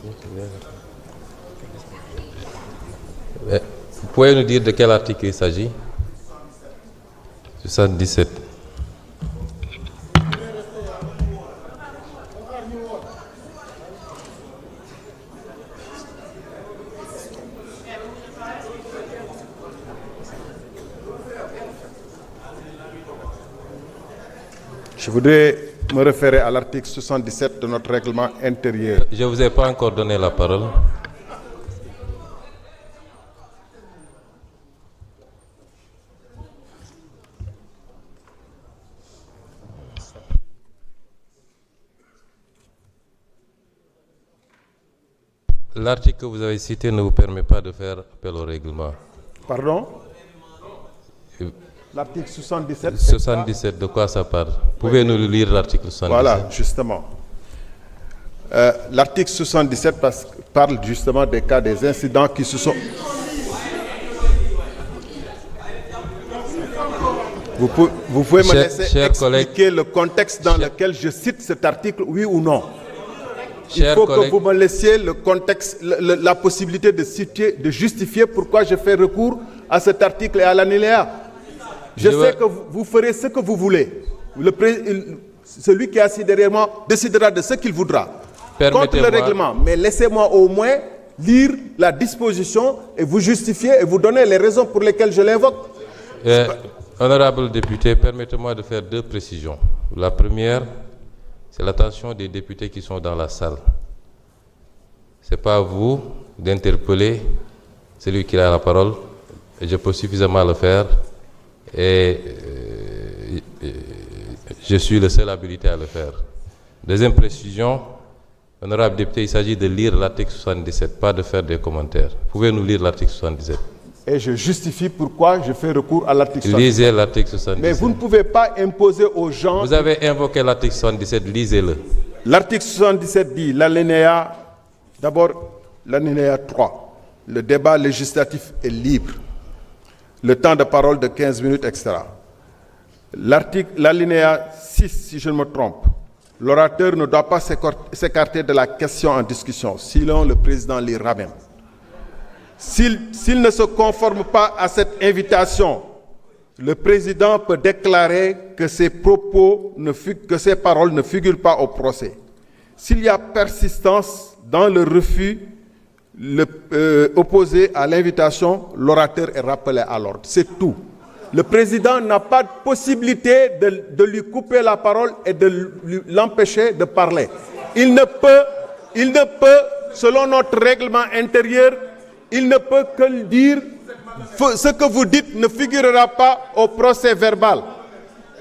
Vous pouvez nous dire de quel article il s'agit? 77. Je voudrais me référer à l'article 77 de notre règlement intérieur. Je ne vous ai pas encore donné la parole. L'article que vous avez cité ne vous permet pas de faire appel au règlement. Pardon? L'article 77. 77, de quoi ça parle? Pouvez-nous lire l'article 77? Voilà, justement. L'article 77 parle justement des cas des incidents qui se sont... Vous pouvez me laisser expliquer le contexte dans lequel je cite cet article, oui ou non? Il faut que vous me laissiez le contexte, la possibilité de justifier pourquoi je fais recours à cet article et à l'alinéa. Je sais que vous ferez ce que vous voulez. Celui qui est assis derrière moi décidera de ce qu'il voudra. Contre le règlement. Mais laissez-moi au moins lire la disposition et vous justifier et vous donner les raisons pour lesquelles je l'invoque. Honorable député, permettez-moi de faire deux précisions. La première, c'est l'attention des députés qui sont dans la salle. Ce n'est pas à vous d'interpeller celui qui a la parole. Et je peux suffisamment le faire. Et je suis le seul habilité à le faire. Deuxième précision, honorable député, il s'agit de lire l'article 77, pas de faire des commentaires. Pouvez-nous lire l'article 77? Et je justifie pourquoi je fais recours à l'article 77. Lisez l'article 77. Mais vous ne pouvez pas imposer aux gens... Vous avez invoqué l'article 77, lisez-le. L'article 77 dit, l'alinéa, d'abord l'alinéa 3, le débat législatif est libre. Le temps de parole de 15 minutes, etc. L'alinéa 6, si je ne me trompe, l'orateur ne doit pas s'écarter de la question en discussion, sinon le président l'y ramène. S'il ne se conforme pas à cette invitation, le président peut déclarer que ses paroles ne figurent pas au procès. S'il y a persistance dans le refus opposé à l'invitation, l'orateur est rappelé à l'ordre. C'est tout. Le président n'a pas de possibilité de lui couper la parole et de l'empêcher de parler. Il ne peut, selon notre règlement intérieur, il ne peut que dire ce que vous dites ne figurera pas au procès verbal.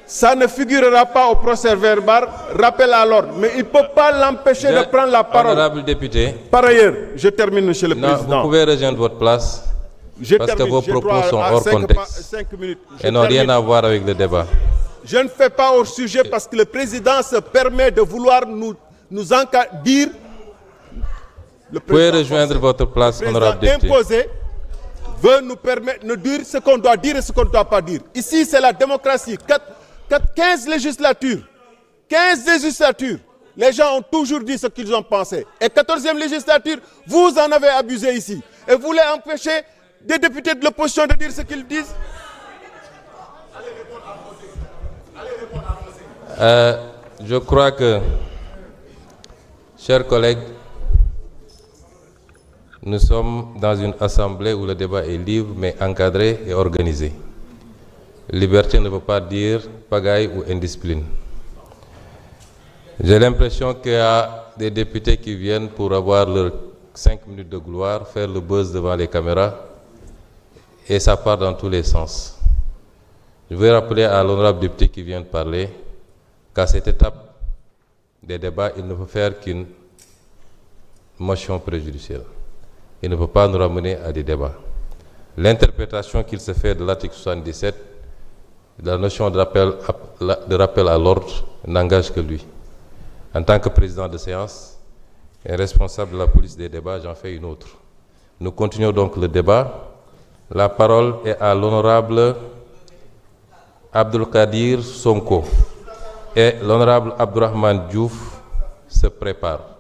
Ça ne figurera pas au procès verbal, rappel à l'ordre. Mais il ne peut pas l'empêcher de prendre la parole. Honorable député. Par ailleurs, je termine, Monsieur le Président. Vous pouvez rejoindre votre place. Parce que vos propos sont hors contexte et n'ont rien à voir avec le débat. Je ne fais pas hors sujet parce que le président se permet de vouloir nous dire... Vous pouvez rejoindre votre place, honorable député. Imposé veut nous permettre de dire ce qu'on doit dire et ce qu'on ne doit pas dire. Ici, c'est la démocratie. 15 législatures, les gens ont toujours dit ce qu'ils ont pensé. Et 14e législature, vous en avez abusé ici. Et vous voulez empêcher des députés de l'opposition de dire ce qu'ils disent? Je crois que, chers collègues, nous sommes dans une assemblée où le débat est libre, mais encadré et organisé. Liberté ne veut pas dire pagaille ou indiscipline. J'ai l'impression qu'il y a des députés qui viennent pour avoir leurs 5 minutes de gloire, faire le buzz devant les caméras, et ça part dans tous les sens. Je veux rappeler à l'honorable député qui vient de parler qu'à cette étape des débats, il ne peut faire qu'une motion préjudicielle. Il ne peut pas nous ramener à des débats. L'interprétation qu'il se fait de l'article 77, la notion de rappel à l'ordre, n'engage que lui. En tant que président de séance et responsable de la police des débats, j'en fais une autre. Nous continuons donc le débat. La parole est à l'honorable Abdulkadir Sonko et l'honorable Abdourahmane Diouf se prépare.